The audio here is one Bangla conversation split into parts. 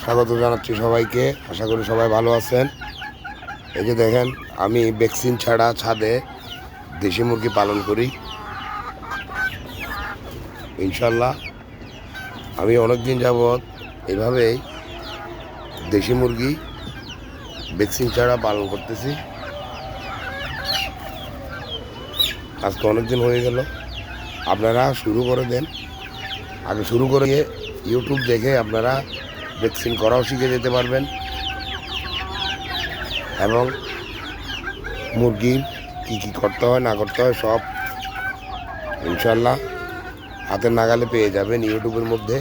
স্বাগত জানাচ্ছি সবাইকে। আশা করি সবাই ভালো আছেন। এই যে দেখেন, আমি ভ্যাকসিন ছাড়া ছাদে দেশি মুরগি পালন করি। ইনশাল্লাহ আমি অনেক দিন যাবৎ এভাবেই দেশি মুরগি ভ্যাকসিন ছাড়া পালন করতেছি। আজকে অনেক দিন হয়ে গেল। আপনারা শুরু করে দেন। আগে শুরু করে ইউটিউব দেখে আপনারা ভ্যাকসিন করাও শিখে যেতে পারবেন এবং মুরগির কী কী করতে হয় না করতে হয় সব ইনশাল্লাহ হাতের নাগালে পেয়ে যাবেন ইউটিউবের মধ্যে।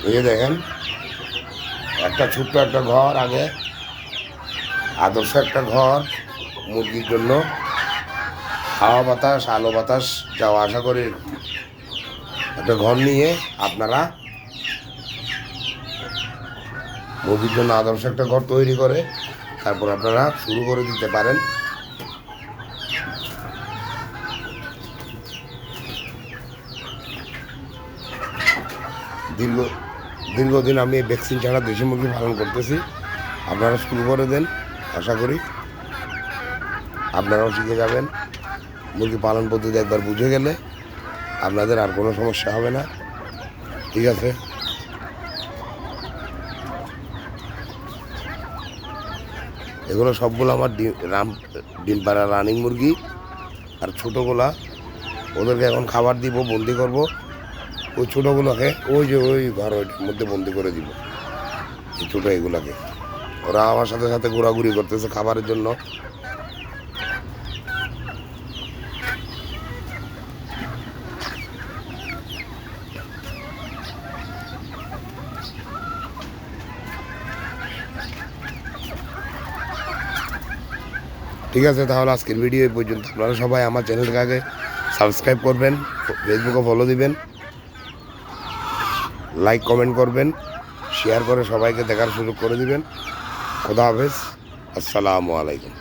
এই যে দেখেন, একটা ছোট্ট একটা ঘর, আগে আদর্শ একটা ঘর মুরগির জন্য, হাওয়া বাতাস আলো বাতাস যাওয়া আসা করে একটা ঘর নিয়ে আপনারা মুরগির জন্য আদর্শ একটা ঘর তৈরি করে তারপর আপনারা শুরু করে দিতে পারেন। দীর্ঘদিন আমি ভ্যাকসিন ছাড়া দেশি মুরগি পালন করতেছি। আপনারা শুরু করে দেন। আশা করি আপনারাও শিখে যাবেন। মুরগি পালন পদ্ধতি একবার বুঝে গেলে আপনাদের আর কোনো সমস্যা হবে না। ঠিক আছে, এগুলো সবগুলো আমার ডিম পাড়া রানিং মুরগি। আর ছোটোগুলা ওদেরকে এখন খাবার দিব, বন্দি করব। ওই ছোটোগুলোকে ওই যে ওই ঘরের মধ্যে বন্দি করে দিব, এই ছোটো এগুলাকে। ওরা আমার সাথে সাথে ঘোরাঘুরি করতেছে খাবারের জন্য। ঠিক আছে, তাহলে আজকের ভিডিও এই পর্যন্ত। আপনারা সবাই আমার চ্যানেলটাকে আগে সাবস্ক্রাইব করবেন, ফেসবুকে ফলো দিবেন, লাইক কমেন্ট করবেন, শেয়ার করে সবাইকে দেখার সুযোগ করে দিবেন। খোদা হাফেজ, আসসালামু আলাইকুম।